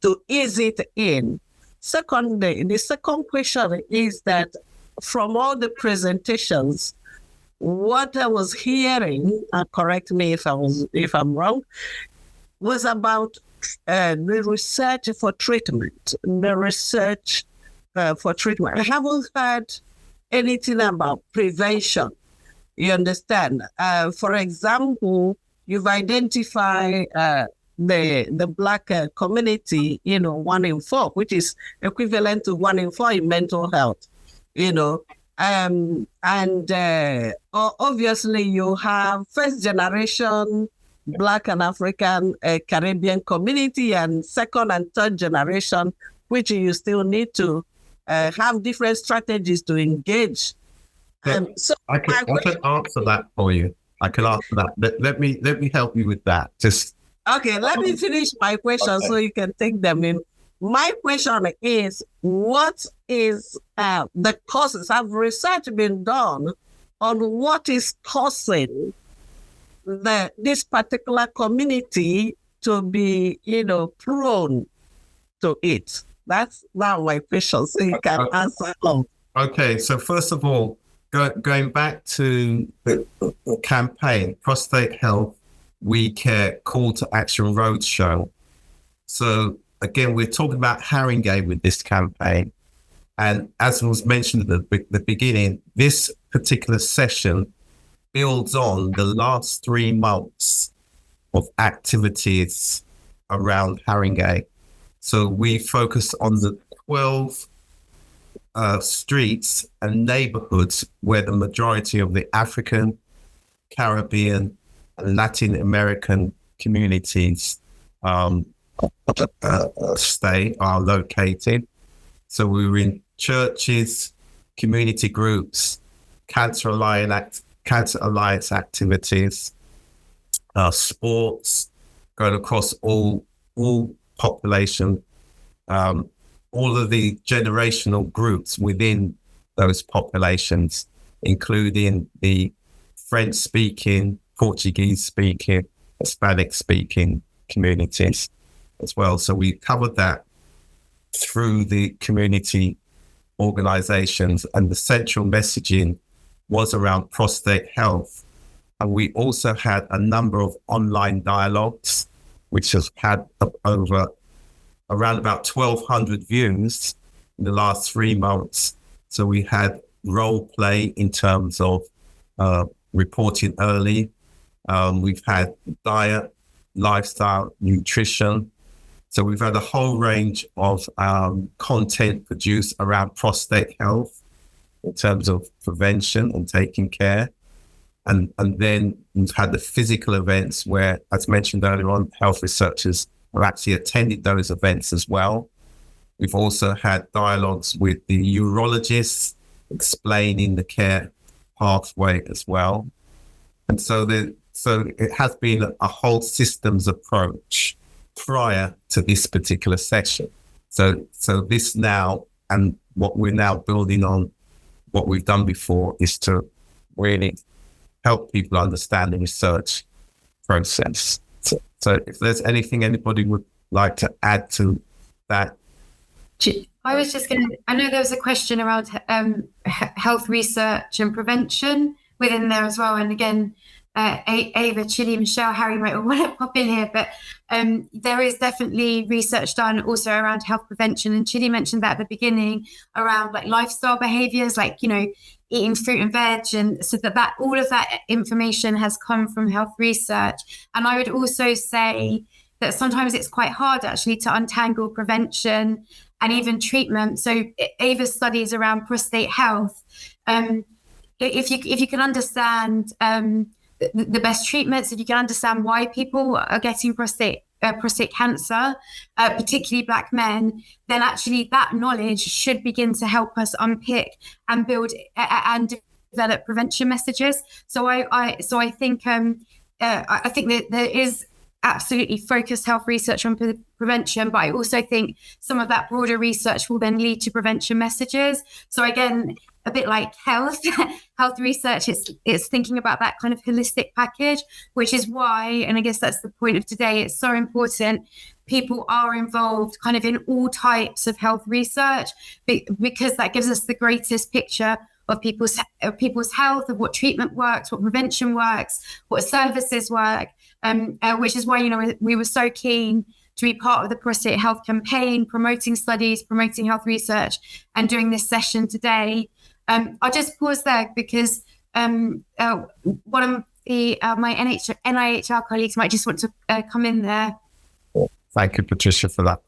to ease it in? Secondly, the second question is that from all the presentations, what I was hearing, correct me if I'm wrong, was about the research for treatment. I haven't heard anything about prevention. You understand? For example, you've identified the Black community, 1 in 4, which is equivalent to 1 in 4 in mental health, obviously you have first generation Black and African Caribbean community and second and third generation, which you still need to have different strategies to engage. So I can answer that for you. I can answer that. Let me help you with that. Okay, let me finish my question so you can take them in. My question is, what is the causes? Have research been done on what is causing this particular community to be, prone to it? That's not my question, so you can answer along. Okay, so first of all, going back to the campaign, Prostate Health, We Care Call to Action Roadshow. So again, we're talking about Haringey with this campaign. And as was mentioned at the beginning, this particular session builds on the last 3 months of activities around Haringey. So we focused on the 12 streets and neighborhoods where the majority of the African, Caribbean, and Latin American communities are located. So we were in churches, community groups, Cancer Alliance activities, sports, going across all population, all of the generational groups within those populations, including the French-speaking, Portuguese-speaking, Hispanic-speaking communities as well. So we covered that through the community organizations, and the central messaging was around prostate health. And we also had a number of online dialogues, which has had around about 1,200 views in the last 3 months. So we had role play in terms of reporting early. We've had diet, lifestyle, nutrition. So we've had a whole range of content produced around prostate health in terms of prevention and taking care. And then we've had the physical events where, as mentioned earlier on, health researchers have actually attended those events as well. We've also had dialogues with the urologists explaining the care pathway as well. And so it has been a whole systems approach prior to this particular session. So this now, and what we're now building on what we've done before, is to really help people understand the research process. So if there's anything anybody would like to add to that. I was just I know there was a question around health research and prevention within there as well. And again, Ava, Chidi, Michelle, Harry might want to pop in here, but there is definitely research done also around health prevention. And Chidi mentioned that at the beginning around like lifestyle behaviors, like, eating fruit and veg, and so that all of that information has come from health research. And I would also say that sometimes it's quite hard actually to untangle prevention and even treatment. So Ava's studies around prostate health, if you can understand the best treatments, if you can understand why people are getting prostate cancer, particularly Black men, then actually that knowledge should begin to help us unpick and build and develop prevention messages. So I think that there is absolutely focused health research on prevention, but I also think some of that broader research will then lead to prevention messages. So again, a bit like health research, it's thinking about that kind of holistic package, which is why, and I guess that's the point of today, it's so important people are involved kind of in all types of health research, because that gives us the greatest picture of people's health, of what treatment works, what prevention works, what services work, which is why, we were so keen to be part of the Prostate Health campaign, promoting studies, promoting health research, and doing this session today. I'll just pause there because one of my NIHR colleagues might just want to come in there. Thank you, Patricia, for that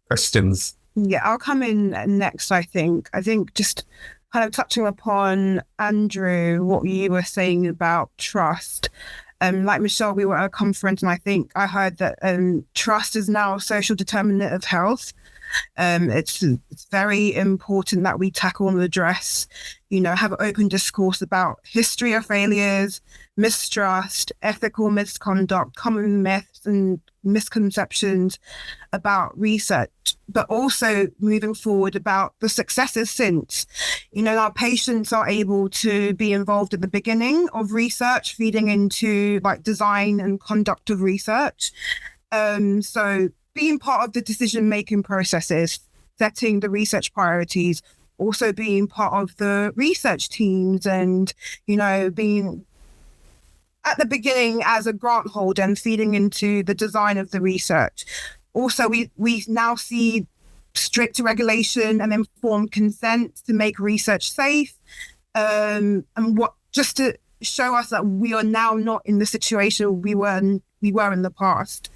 questions. Yeah, I'll come in next, I think. Just kind of touching upon, Andrew, what you were saying about trust. Like Michelle, we were at a conference and I think I heard that trust is now a social determinant of health. It's very important that we tackle and address, have an open discourse about history of failures, mistrust, ethical misconduct, common myths and misconceptions about research, but also moving forward about the successes since. Our patients are able to be involved at the beginning of research, feeding into like design and conduct of research. So being part of the decision-making processes, setting the research priorities, also being part of the research teams and, being at the beginning as a grant holder and feeding into the design of the research. Also, we now see strict regulation and informed consent to make research safe. And just to show us that we are now not in the situation we were in the past.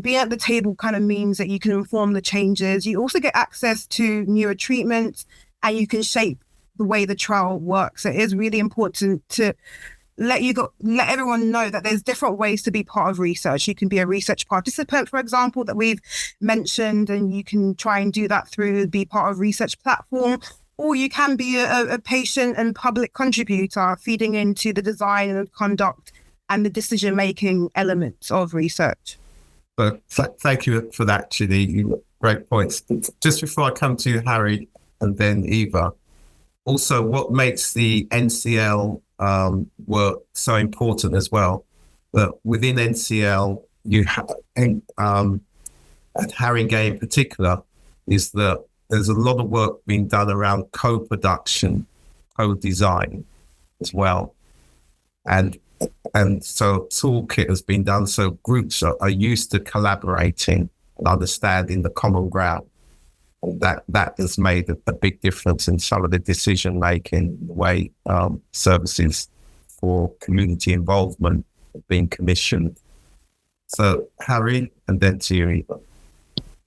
Being at the table kind of means that you can inform the changes. You also get access to newer treatments and you can shape the way the trial works. It is really important to let everyone know that there's different ways to be part of research. You can be a research participant, for example, that we've mentioned, and you can try and do that through Be Part of Research platform, or you can be a patient and public contributor, feeding into the design and conduct and the decision-making elements of research. But thank you for that, Chidi. Great points. Just before I come to you, Harry, and then Eva, also what makes the NCL work so important as well? That within NCL, you have, at Haringey in particular, is that there's a lot of work being done around co-production, co-design as well. And so toolkit has been done, so groups are used to collaborating and understanding the common ground. And that has made a big difference in some of the decision making, the way services for community involvement are being commissioned. So Harry, and then to you, Eva.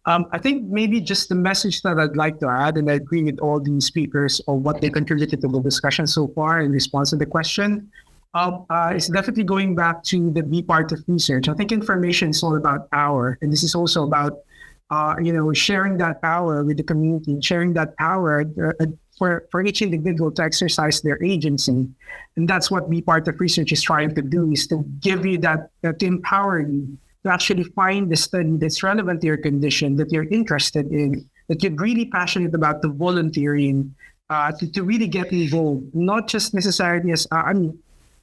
I think maybe just the message that I'd like to add, and I agree with all the speakers on what they contributed to the discussion so far in response to the question. It's definitely going back to the Be Part of Research. I think information is all about power, and this is also about sharing that power with the community, sharing that power for each individual to exercise their agency. And that's what Be Part of Research is trying to do, is to give you that, to empower you to actually find the study that's relevant to your condition, that you're interested in, that you're really passionate about, the volunteering, to really get involved, not just necessarily as,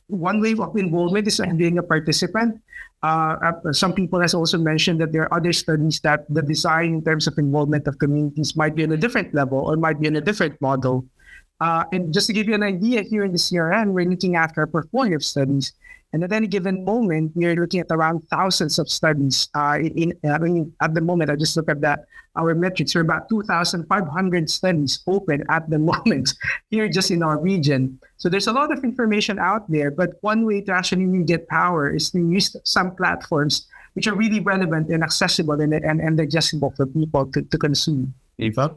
one way of involvement is being a participant. Some people has also mentioned that there are other studies that the design in terms of involvement of communities might be on a different level or might be on a different model. And just to give you an idea, here in the CRN, we're looking after a portfolio of studies. And at any given moment, we're looking at around thousands of studies. At the moment, I just look at our metrics. We're about 2,500 studies open at the moment here just in our region. So there's a lot of information out there, but one way to actually really get power is to use some platforms which are really relevant and accessible and digestible for people to consume. Eva?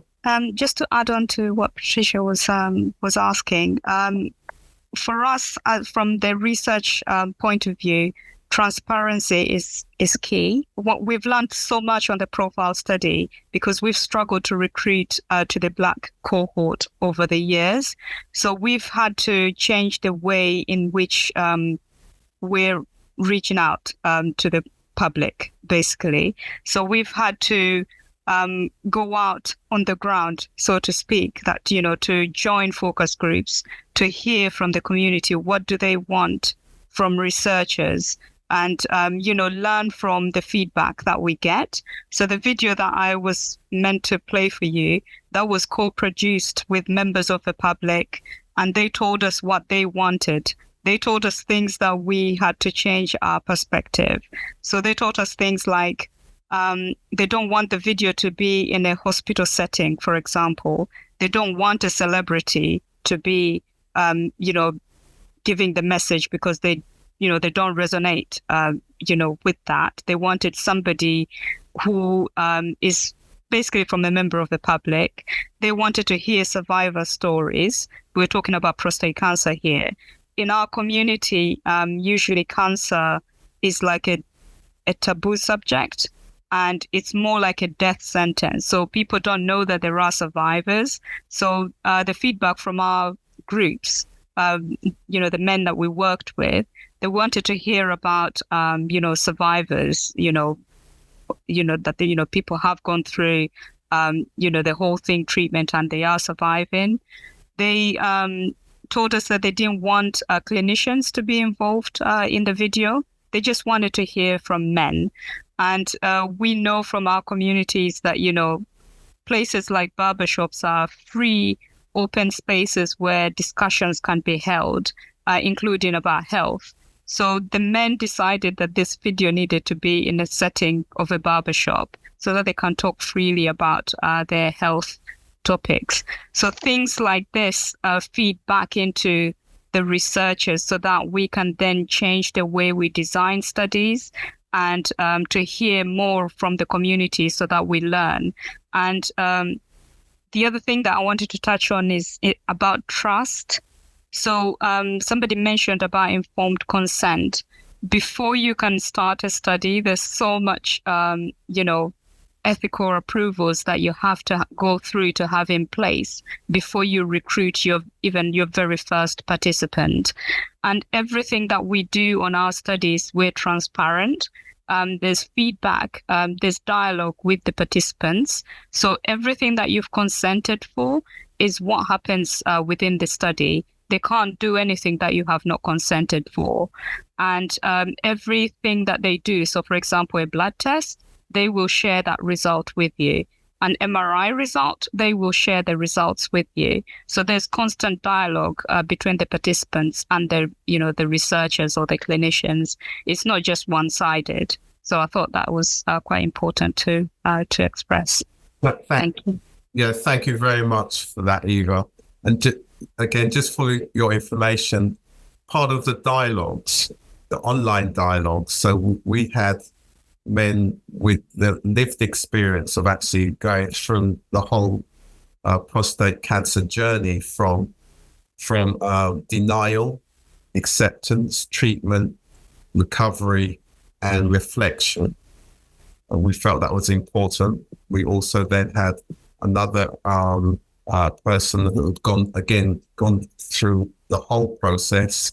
Just to add on to what Patricia was asking, for us, from the research point of view, transparency is key. What we've learned so much on the profile study, because we've struggled to recruit to the Black cohort over the years. So we've had to change the way in which we're reaching out to the public, basically. So we've had to go out on the ground, so to speak, that, to join focus groups, to hear from the community, what do they want from researchers, and, learn from the feedback that we get. So the video that I was meant to play for you, that was co-produced with members of the public, and they told us what they wanted. They told us things that we had to change our perspective. So they told us things like, they don't want the video to be in a hospital setting, for example. they don't want a celebrity to be, giving the message, because they don't resonate, with that. They wanted somebody who is basically from a member of the public. They wanted to hear survivor stories. We're talking about prostate cancer here. In our community, usually cancer is like a taboo subject, and it's more like a death sentence. So people don't know that there are survivors. So the feedback from our groups, the men that we worked with, they wanted to hear about, survivors, that, people have gone through, the whole thing, treatment, and they are surviving. They told us that they didn't want clinicians to be involved in the video. They just wanted to hear from men. And we know from our communities that, places like barbershops are free, open spaces where discussions can be held, including about health. So the men decided that this video needed to be in a setting of a barbershop so that they can talk freely about their health topics. So things like this feed back into the researchers so that we can then change the way we design studies, and to hear more from the community so that we learn. And the other thing that I wanted to touch on is about trust. So somebody mentioned about informed consent. Before you can start a study, there's so much, ethical approvals that you have to go through to have in place before you recruit your very first participant. And everything that we do on our studies, we're transparent. There's feedback, there's dialogue with the participants. So everything that you've consented for is what happens within the study. They can't do anything that you have not consented for. And everything that they do, so for example, a blood test, they will share that result with you. An MRI result, they will share the results with you. So there's constant dialogue between the participants and the researchers or the clinicians. It's not just one-sided. So I thought that was quite important to express. Thank you. Yeah, thank you very much for that, Eva. And again, just for your information, part of the dialogues, the online dialogues, so we had men with the lived experience of actually going through the whole prostate cancer journey from denial, acceptance, treatment, recovery, and reflection. And we felt that was important. We also then had another person who had gone through the whole process,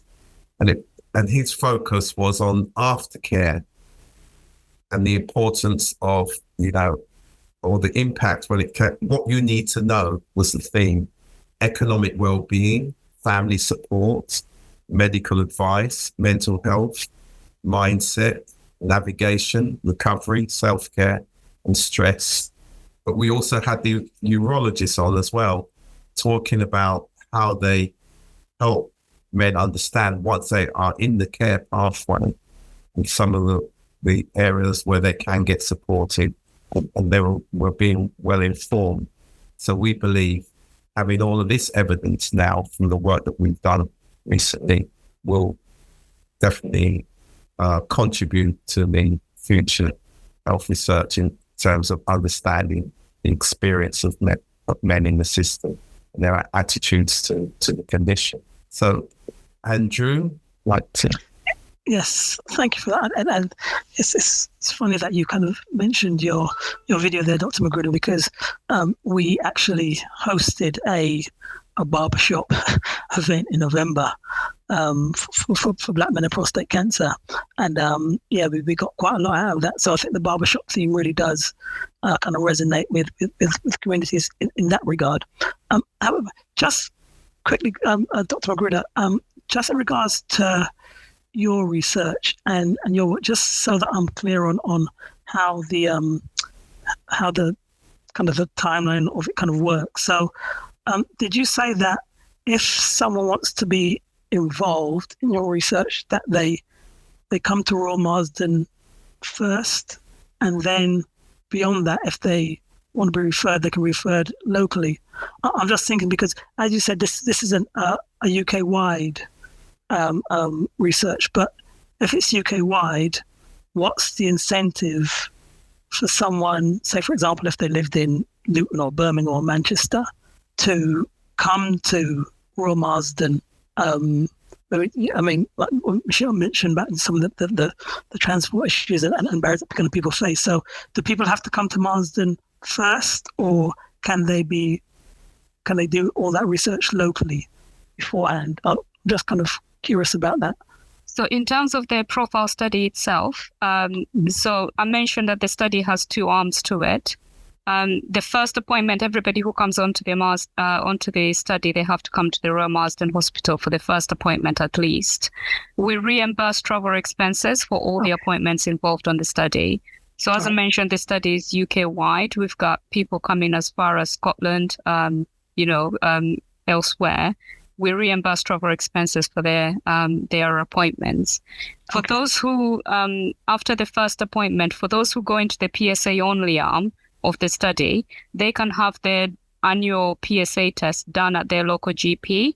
and his focus was on aftercare and the importance of, or the impact what you need to know was the theme: economic well-being, family support, medical advice, mental health, mindset, navigation, recovery, self-care, and stress. But we also had the urologists on as well, talking about how they help men understand once they are in the care pathway and some of the areas where they can get supported, and they were being well informed. So we believe having all of this evidence now from the work that we've done recently will definitely contribute to the future health research in terms of understanding the experience of men in the system and their attitudes to the condition. So, Andrew, like to... Yes, thank you for that. And it's funny that you kind of mentioned your video there, Dr. Magruder, because we actually hosted a barbershop event in November for Black men and prostate cancer. And we got quite a lot out of that. So I think the barbershop theme really does kind of resonate with communities in that regard. However, just quickly, Dr. Magruder, just in regards to your research and your, just so that I'm clear on how the kind of the timeline of it kind of works. So did you say that if someone wants to be involved in your research, that they come to Royal Marsden first, and then beyond that, if they want to be referred, they can be referred locally? I'm just thinking because, as you said, this is a UK-wide research, but if it's UK-wide, what's the incentive for someone, say, for example, if they lived in Luton or Birmingham or Manchester, to come to Royal Marsden? I mean, like Michelle mentioned about some of the transport issues and barriers that kind of people face. So, do people have to come to Marsden first, or can they do all that research locally beforehand? I'm just kind of curious about that. So in terms of the profile study itself, so I mentioned that the study has two arms to it. The first appointment, everybody who comes onto the study, they have to come to the Royal Marsden Hospital for the first appointment at least. We reimburse travel expenses for all the appointments involved on the study. So as I mentioned, the study is UK-wide. We've got people coming as far as Scotland, elsewhere. We reimburse travel expenses for their appointments. For those who, after the first appointment, for those who go into the PSA only arm of the study, they can have their annual PSA test done at their local GP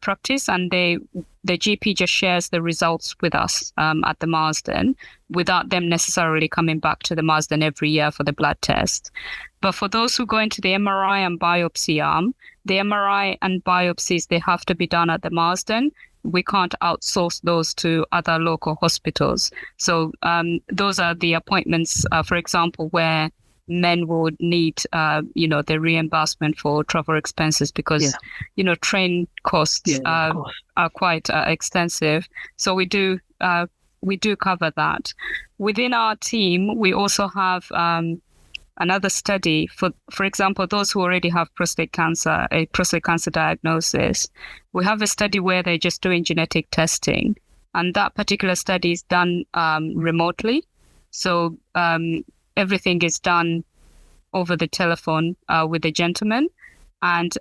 practice, and the GP just shares the results with us at the Marsden without them necessarily coming back to the Marsden every year for the blood test. But for those who go into the MRI and biopsy arm, the MRI and biopsies, they have to be done at the Marsden. We can't outsource those to other local hospitals. So those are the appointments, for example, where men would need, the reimbursement for travel expenses because, train costs are quite extensive. So we do cover that. Within our team, we also have another study for example, those who already have prostate cancer diagnosis. We have a study where they're just doing genetic testing, and that particular study is done remotely. So everything is done over the telephone with the gentleman, and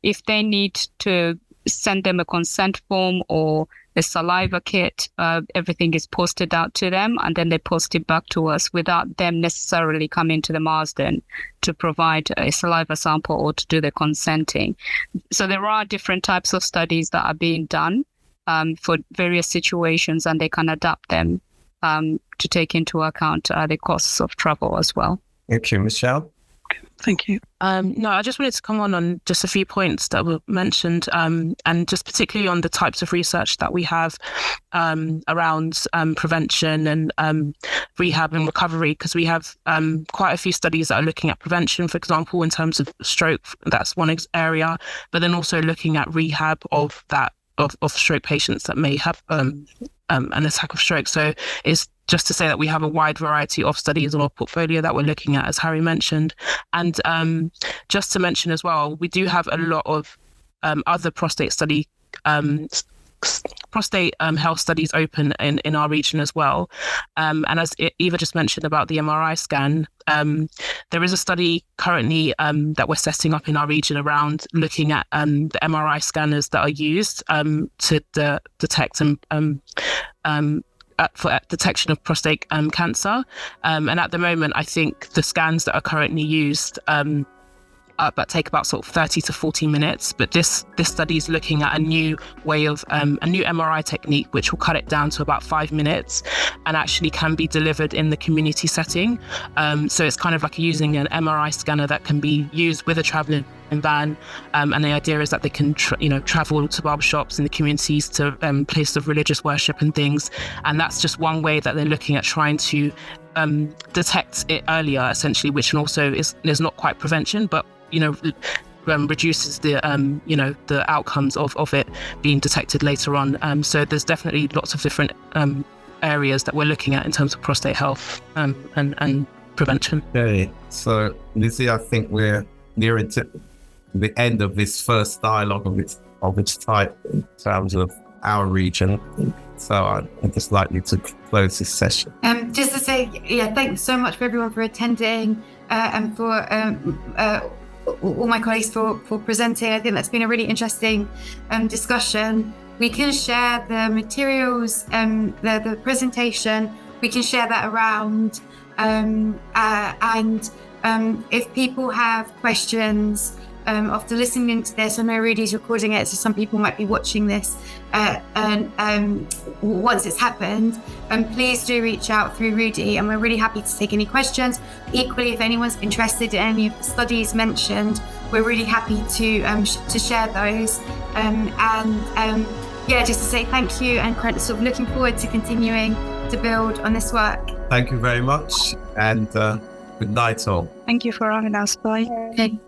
if they need to send them a consent form or a saliva kit, everything is posted out to them, and then they post it back to us without them necessarily coming to the Marsden to provide a saliva sample or to do the consenting. So there are different types of studies that are being done for various situations, and they can adapt them to take into account the costs of travel as well. Thank you, Michelle. Thank you. No, I just wanted to come on just a few points that were mentioned, and just particularly on the types of research that we have around prevention and rehab and recovery, because we have quite a few studies that are looking at prevention, for example, in terms of stroke. That's one area, but then also looking at rehab of stroke patients that may have an attack of stroke. So it's just to say that we have a wide variety of studies in our portfolio that we're looking at, as Harry mentioned. And just to mention as well, we do have a lot of other prostate health studies open in our region as well. And as Eva just mentioned about the MRI scan, there is a study currently that we're setting up in our region around looking at the MRI scanners that are used to detect for detection of prostate cancer. And at the moment, I think the scans that are currently used that take about sort of 30 to 40 minutes. But this study is looking at a new way of a new MRI technique, which will cut it down to about 5 minutes and actually can be delivered in the community setting. So it's kind of like using an MRI scanner that can be used with a traveling van. And the idea is that they can travel to barbershops in the communities to places of religious worship and things. And that's just one way that they're looking at trying to detect it earlier, essentially, which also is not quite prevention, but reduces the the outcomes of it being detected later on. So there's definitely lots of different areas that we're looking at in terms of prostate health and prevention. Okay, so Lizzie, I think we're nearing to the end of this first dialogue of its type in terms of our region. So I'd just like you to close this session. Just to say, thanks so much for everyone for attending and for all my colleagues for presenting. I think that's been a really interesting discussion. We can share the materials, the presentation, we can share that around. And if people have questions, after listening to this, I know Rudy's recording it, so some people might be watching this once it's happened, please do reach out through Rudy, and we're really happy to take any questions. Equally, if anyone's interested in any of the studies mentioned, we're really happy to share those. Just to say thank you, and sort of looking forward to continuing to build on this work. Thank you very much, and good night all. Thank you for having us. Bye. Okay.